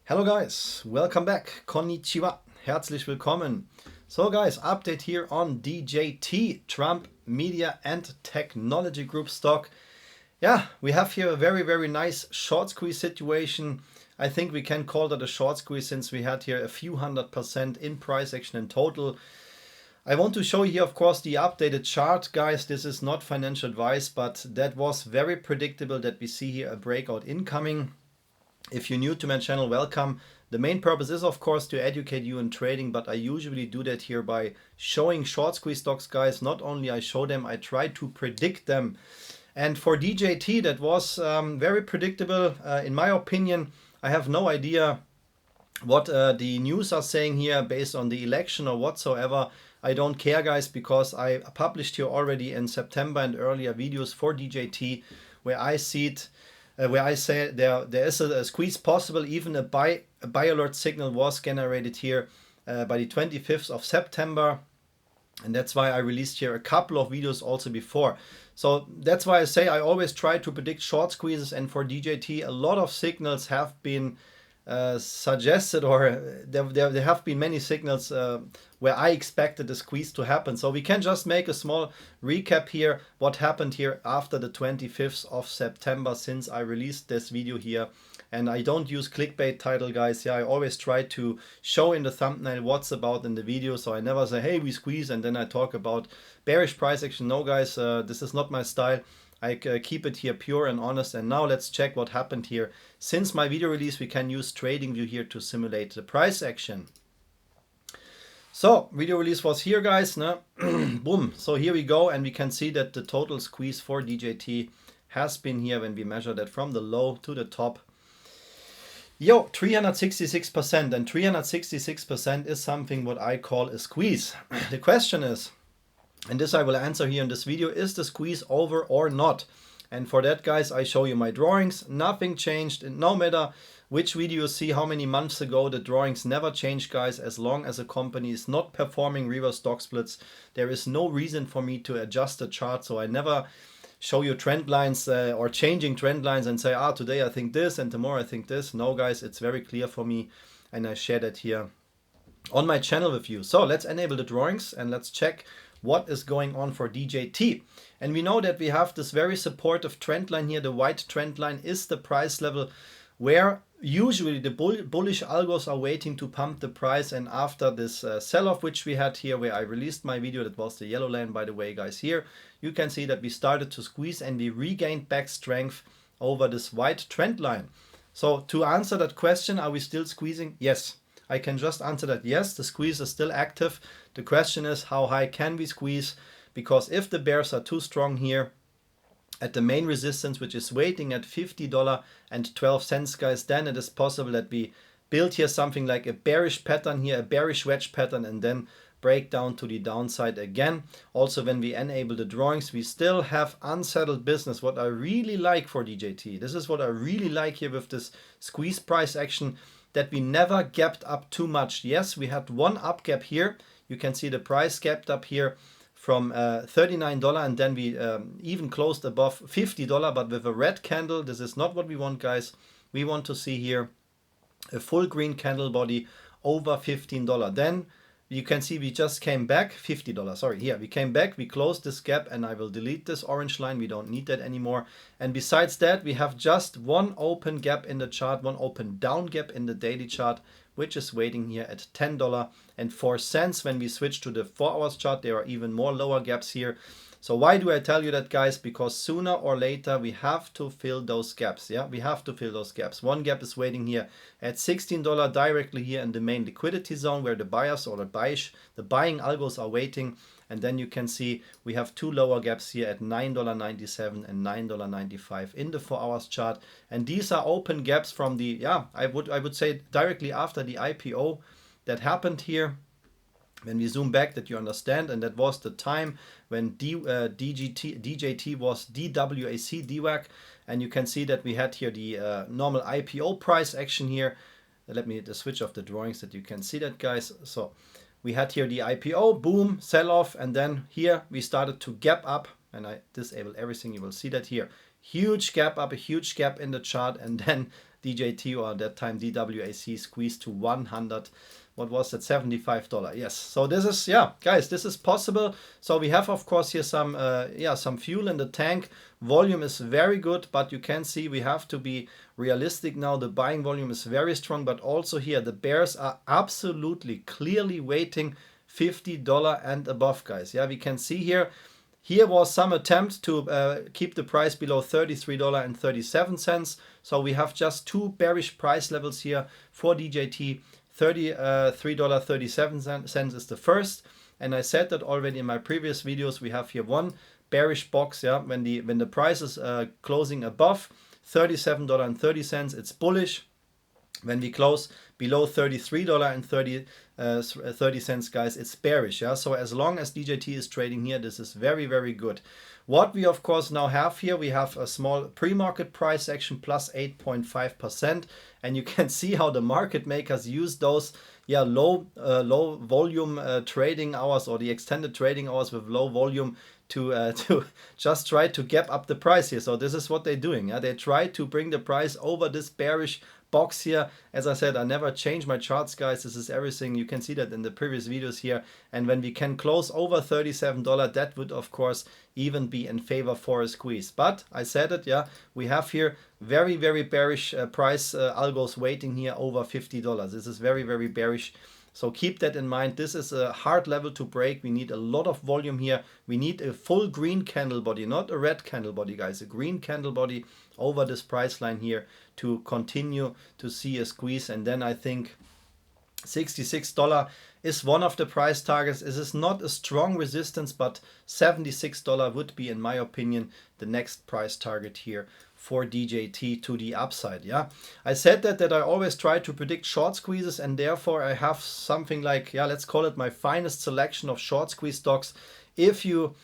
Hello guys, welcome back. Konnichiwa. Herzlich willkommen. So guys, update here on DJT, Trump Media and Technology Group stock. Yeah, we have here a very nice short squeeze situation. I think we can call that a short squeeze since we had here a few 100% in price action in total. I want to show you here, of course, the updated chart, guys. This is not financial advice, but that was very predictable that we see here a breakout incoming. If you're new to my channel, welcome. The main purpose is, of course, to educate you in trading, but I usually do that here by showing short squeeze stocks, guys. Not only I show them, I try to predict them. And for DJT, that was very predictable. In my opinion, I have no idea what the news are saying here based on the election or whatsoever. I don't care, guys, because I published here already in September and earlier videos for DJT where I see it. Where I say there is a squeeze possible. Even a buy alert signal was generated here by the 25th of September, and that's why I released here a couple of videos also before. So that's why I say I always try to predict short squeezes, and for DJT a lot of signals have been suggested, or there have been many signals where I expected a squeeze to happen. So we can just make a small recap here what happened here after the 25th of September since I released this video here. And I don't use clickbait title, guys. Yeah, I always try to show in the thumbnail what's about in the video. So I never say, hey, we squeeze, and then I talk about bearish price action. No, guys, this is not my style. I keep it here pure and honest. And now let's check what happened here. Since my video release, we can use TradingView here to simulate the price action. So video release was here, guys. No? Boom. So here we go, and we can see that the total squeeze for DJT has been here when we measure that from the low to the top. Yo, 366%, and 366% is something what I call a squeeze. The question is, and this I will answer here in this video, is the squeeze over or not? And for that, guys, I show you my drawings. Nothing changed, and no matter which video you see how many months ago, the drawings never change, guys. As long as a company is not performing reverse stock splits, there is no reason for me to adjust the chart. So I never show you trend lines or changing trend lines and say, today I think this and tomorrow I think this. No, guys, it's very clear for me, and I share that here on my channel with you. So let's enable the drawings and let's check what is going on for DJT. And we know that we have this very supportive trend line here. The white trend line is the price level where usually the bullish algos are waiting to pump the price. And after this sell-off which we had here, where I released my video, that was the yellow line, by the way, guys. Here you can see that we started to squeeze and we regained back strength over this white trend line. So to answer that question, are we still squeezing? Yes. I can just answer that yes, the squeeze is still active. The question is, how high can we squeeze? Because if the bears are too strong here at the main resistance, which is waiting at $50.12, guys, then it is possible that we build here something like a bearish pattern here, a bearish wedge pattern, and then break down to the downside again. Also, when we enable the drawings, we still have unsettled business. What I really like for DJT, this is what I really like here with this squeeze price action, that we never gapped up too much. Yes, we had one up gap here. You can see the price gapped up here from $39, and then we even closed above $50, but with a red candle. This is not what we want, guys. We want to see here a full green candle body over $15. Then you can see we just came back, $50, sorry, here we came back, we closed this gap, and I will delete this orange line, we don't need that anymore. And besides that, we have just one open gap in the chart, one open down gap in the daily chart, which is waiting here at $10.04. When we switch to the 4 hours chart, there are even more lower gaps here. So why do I tell you that, guys? Because sooner or later we have to fill those gaps. Yeah, we have to fill those gaps. One gap is waiting here at $16 directly here in the main liquidity zone, where the buyers or the buying algos are waiting. And then you can see we have two lower gaps here at $9.97 and $9.95 in the 4 hours chart. And these are open gaps from the, I would say directly after the IPO that happened here. When we zoom back, that you understand, and that was the time when DJT was DWAC, DWAC, and you can see that we had here the normal IPO price action here. Let me switch off the drawings that you can see that, guys. So we had here the IPO, boom, sell off, and then here we started to gap up, and I disable everything, you will see that here. Huge gap up, a huge gap in the chart, and then DJT, or at that time DWAC, squeezed to 100. What was that? $75. Yes. So this is, yeah, guys, this is possible. So we have, of course, here some some fuel in the tank. Volume is very good, but you can see we have to be realistic now. The buying volume is very strong, but also here the bears are absolutely clearly waiting $50 and above, guys. Yeah, we can see here. Here was some attempt to keep the price below $33.37. So we have just two bearish price levels here for DJT. $33.37 is the first, and I said that already in my previous videos. We have here one bearish box. Yeah, when the price is closing above $37.30, it's bullish. When we close below $33.30, guys, it's bearish. Yeah, so as long as DJT is trading here, this is very, very good. What we of course now have here, we have a small pre-market price action plus 8.5%, and you can see how the market makers use those low volume trading hours, or the extended trading hours with low volume, to just try to gap up the price here. So this is what they're doing. Yeah, they try to bring the price over this bearish box here. As I said, I never change my charts, guys. This is everything. You can see that in the previous videos here. And when we can close over $37, that would of course even be in favor for a squeeze. But I said it, yeah, we have here very, very bearish price algos waiting here over $50. This is very, very bearish. So keep that in mind. This is a hard level to break. We need a lot of volume here. We need a full green candle body, not a red candle body, guys. A green candle body over this price line here to continue to see a squeeze. And then I think $66 is one of the price targets. This is not a strong resistance, but $76 would be, in my opinion, the next price target here for DJT to the upside. Yeah, I said that I always try to predict short squeezes, and therefore I have something like, yeah, let's call it my finest selection of short squeeze stocks. If you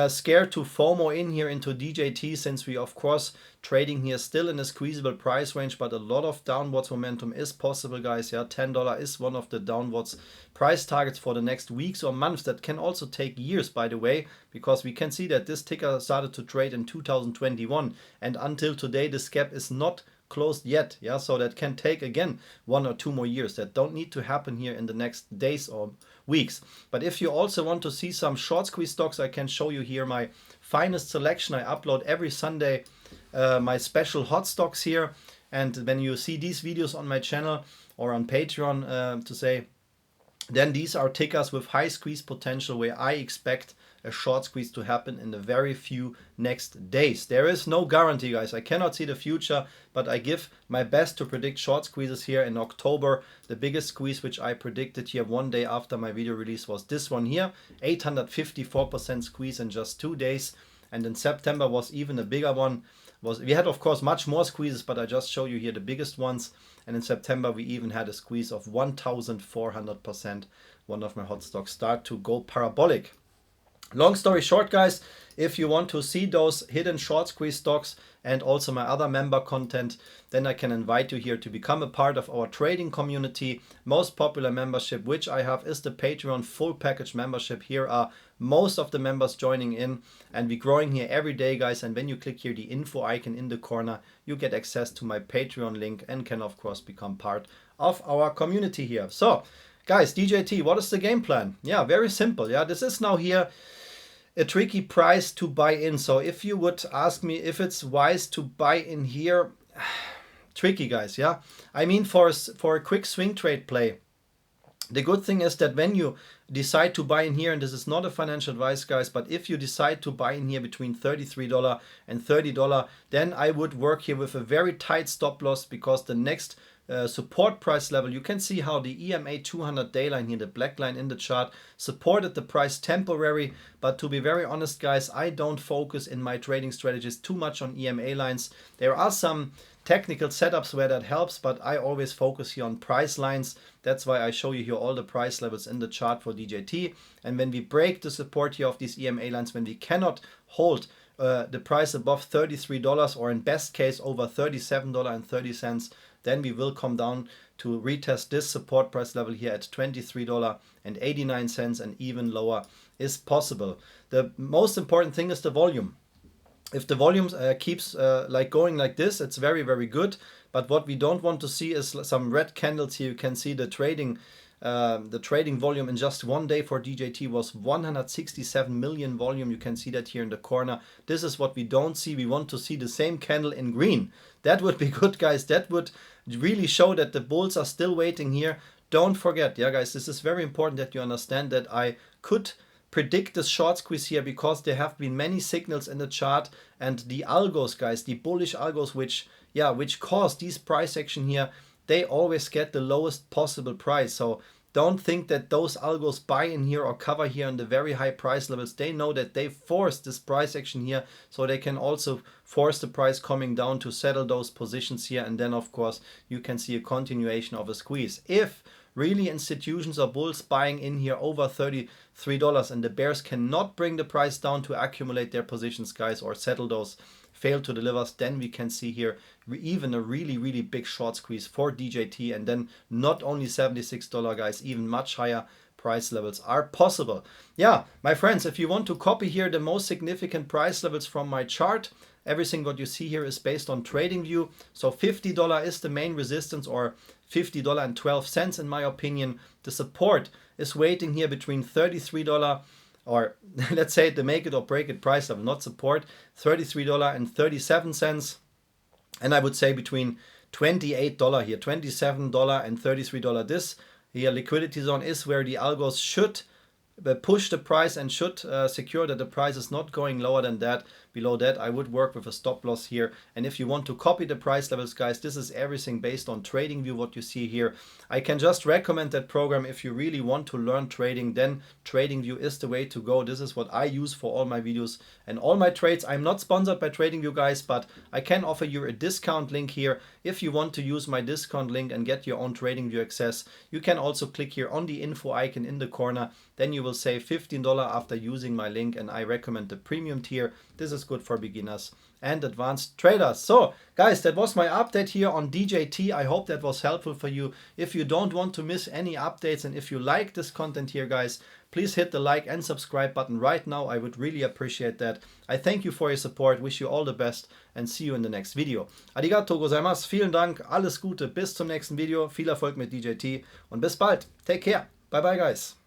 scared to FOMO in here into DJT, since we of course trading here still in a squeezable price range, but a lot of downwards momentum is possible, guys. Yeah, $10 is one of the downwards price targets for the next weeks or months. That can also take years, by the way, because we can see that this ticker started to trade in 2021, and until today this gap is not closed yet. Yeah, so that can take again 1 or 2 more years. That don't need to happen here in the next days or weeks. But if you also want to see some short squeeze stocks, I can show you here my finest selection. I upload every Sunday my special hot stocks here, and when you see these videos on my channel or on Patreon then these are tickers with high squeeze potential where I expect a short squeeze to happen in the very few next days. There is no guarantee, guys. I cannot see the future, but I give my best to predict short squeezes here in October. The biggest squeeze which I predicted here one day after my video release was this one here, 854% squeeze in just 2 days. And in September was even a bigger one. We had of course much more squeezes, but I just show you here the biggest ones. And in September we even had a squeeze of 1400%. One of my hot stocks start to go parabolic. Long story short, guys, if you want to see those hidden short squeeze stocks and also my other member content, then I can invite you here to become a part of our trading community. Most popular membership which I have is the Patreon full package membership. Here are most of the members joining in, and we're growing here every day, guys. And when you click here the info icon in the corner, you get access to my Patreon link and can of course become part of our community here. So guys, DJT, what is the game plan? Yeah, very simple. Yeah, this is now here a tricky price to buy in. So if you would ask me if it's wise to buy in here, tricky, guys. Yeah, I mean, for a quick swing trade play, the good thing is that when you decide to buy in here, and this is not a financial advice, guys, but if you decide to buy in here between $33 and $30, then I would work here with a very tight stop loss, because the next support price level, you can see how the EMA 200 day line here, the black line in the chart, supported the price temporary. But to be very honest, guys, I don't focus in my trading strategies too much on EMA lines. There are some technical setups where that helps, but I always focus here on price lines. That's why I show you here all the price levels in the chart for DJT. And when we break the support here of these EMA lines, when we cannot hold the price above $33, or in best case over $37.30, then we will come down to retest this support price level here at $23.89, and even lower is possible. The most important thing is the volume. if the volume keeps like going like this, it's very, very good. But what we don't want to see is some red candles here. You can see the trading volume in just one day for DJT was 167 million volume. You can see that here in the corner. This is what we don't see. We want to see the same candle in green. That would be good, guys. That would really show that the bulls are still waiting here. Don't forget, yeah, guys, this is very important that you understand that I could predict this short squeeze here because there have been many signals in the chart, and the algos, guys, the bullish algos which cause these price action here, they always get the lowest possible price. So don't think that those algos buy in here or cover here on the very high price levels. They know that they force this price action here, so they can also force the price coming down to settle those positions here, and then of course you can see a continuation of a squeeze. If really institutions or bulls buying in here over $33 and the bears cannot bring the price down to accumulate their positions, guys, or settle those fail to deliver, then we can see here even a really, really big short squeeze for DJT, and then not only $76, guys, even much higher price levels are possible. Yeah, my friends, if you want to copy here the most significant price levels from my chart, everything what you see here is based on TradingView. So $50 is the main resistance, or $50.12 in my opinion. The support is waiting here between $33 or let's say the make it or break it price level, not support, $33.37. And I would say between $28 here, $27 and $33. This here liquidity zone is where the algos should push the price and should secure that the price is not going lower than that. Below that, I would work with a stop loss here. And if you want to copy the price levels, guys, this is everything based on TradingView, what you see here. I can just recommend that program. If you really want to learn trading, then TradingView is the way to go. This is what I use for all my videos and all my trades. I'm not sponsored by TradingView, guys, but I can offer you a discount link here. If you want to use my discount link and get your own TradingView access, you can also click here on the info icon in the corner. Then you will save $15 after using my link, and I recommend the premium tier. This is good for beginners and advanced traders. So guys, that was my update here on DJT. I hope that was helpful for you. If you don't want to miss any updates, and if you like this content here, guys, please hit the like and subscribe button right now. I would really appreciate that. I thank you for your support, wish you all the best, and see you in the next video. Arigato gozaimasu, vielen Dank, alles Gute, bis zum nächsten Video, viel Erfolg mit DJT und bis bald. Take care. Bye bye, guys.